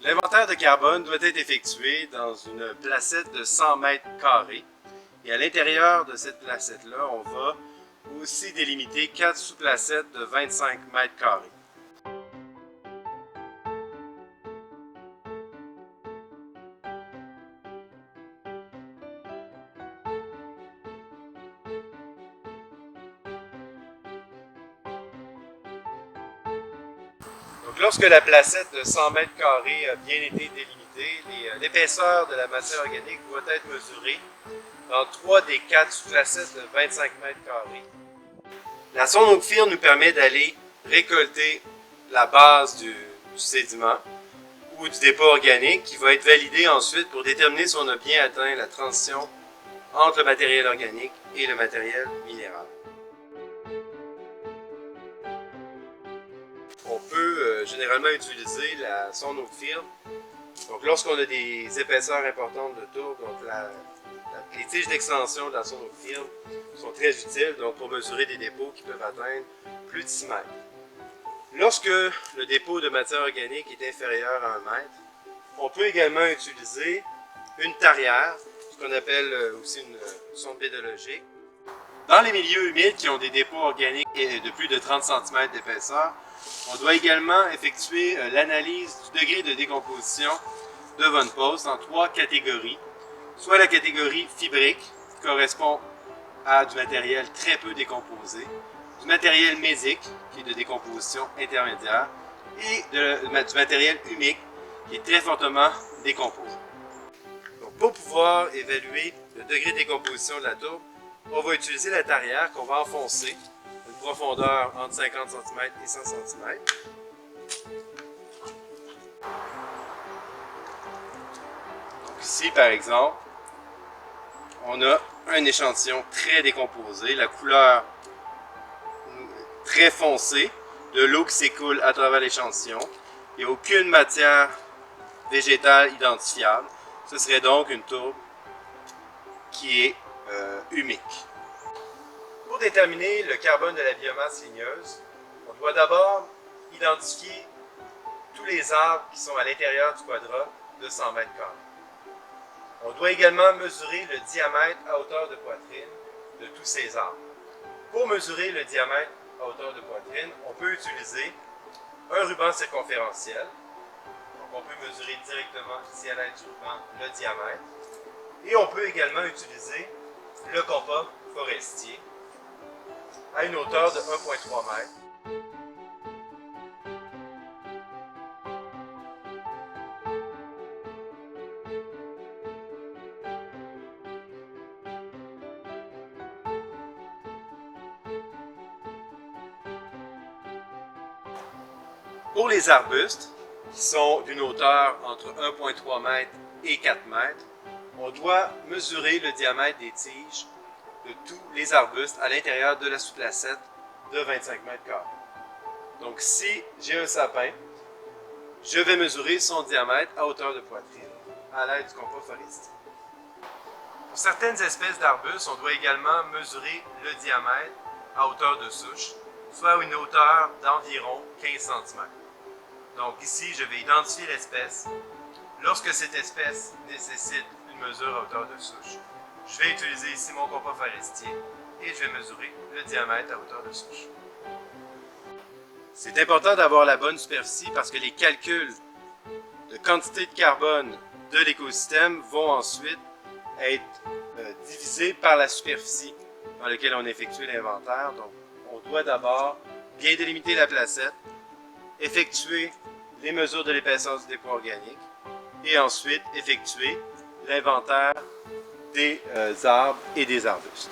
L'inventaire de carbone doit être effectué dans une placette de 100 mètres carrés. Et à l'intérieur de cette placette-là, on va aussi délimiter 4 sous-placettes de 25 mètres carrés. Donc, lorsque la placette de 100 mètres carrés a bien été délimitée, l'épaisseur de la matière organique doit être mesurée dans 3 des 4 sous-placettes de 25 mètres carrés. La sonde Oakfield nous permet d'aller récolter la base du sédiment ou du dépôt organique qui va être validé ensuite pour déterminer si on a bien atteint la transition entre le matériel organique et le matériel minéral. On peut généralement utiliser la sonde Oakfield. Donc lorsqu'on a des épaisseurs importantes de tourbe, donc les tiges d'extension de la sonde Oakfield sont très utiles donc pour mesurer des dépôts qui peuvent atteindre plus de 6 mètres. Lorsque le dépôt de matière organique est inférieur à 1 mètre, on peut également utiliser une tarière, ce qu'on appelle aussi une sonde pédologique. Dans les milieux humides qui ont des dépôts organiques de plus de 30 cm d'épaisseur, on doit également effectuer l'analyse du degré de décomposition de Von Post en 3 catégories. Soit la catégorie fibrique, qui correspond à du matériel très peu décomposé, du matériel mésique, qui est de décomposition intermédiaire, et du matériel humique, qui est très fortement décomposé. Donc, pour pouvoir évaluer le degré de décomposition de la tourbe, on va utiliser la tarière qu'on va enfoncer, une profondeur entre 50 cm et 100 cm. Donc ici, par exemple, on a un échantillon très décomposé, la couleur très foncée, de l'eau qui s'écoule à travers l'échantillon. Il n'y a aucune matière végétale identifiable. Ce serait donc une tourbe qui est humique. Pour déterminer le carbone de la biomasse ligneuse, on doit d'abord identifier tous les arbres qui sont à l'intérieur du quadrat de 100 mètres carrés. On doit également mesurer le diamètre à hauteur de poitrine de tous ces arbres. Pour mesurer le diamètre à hauteur de poitrine, on peut utiliser un ruban circonférentiel. Donc on peut mesurer directement ici à l'aide du ruban le diamètre. Et on peut également utiliser le compas forestier à une hauteur de 1,3 m. Pour les arbustes, qui sont d'une hauteur entre 1,3 m et 4 m, on doit mesurer le diamètre des tiges de tous les arbustes à l'intérieur de la sous-placette de 25 m². Donc si j'ai un sapin, je vais mesurer son diamètre à hauteur de poitrine à l'aide du compas forestier. Pour certaines espèces d'arbustes, on doit également mesurer le diamètre à hauteur de souche, soit à une hauteur d'environ 15 cm. Donc ici, je vais identifier l'espèce. Lorsque cette espèce nécessite une mesure à hauteur de souche, je vais utiliser ici mon compas forestier et je vais mesurer le diamètre à hauteur de souche. C'est important d'avoir la bonne superficie parce que les calculs de quantité de carbone de l'écosystème vont ensuite être divisés par la superficie dans laquelle on effectue l'inventaire. Donc, on doit d'abord bien délimiter la placette, effectuer les mesures de l'épaisseur du dépôt organique et ensuite effectuer l'inventaire des arbres et des arbustes.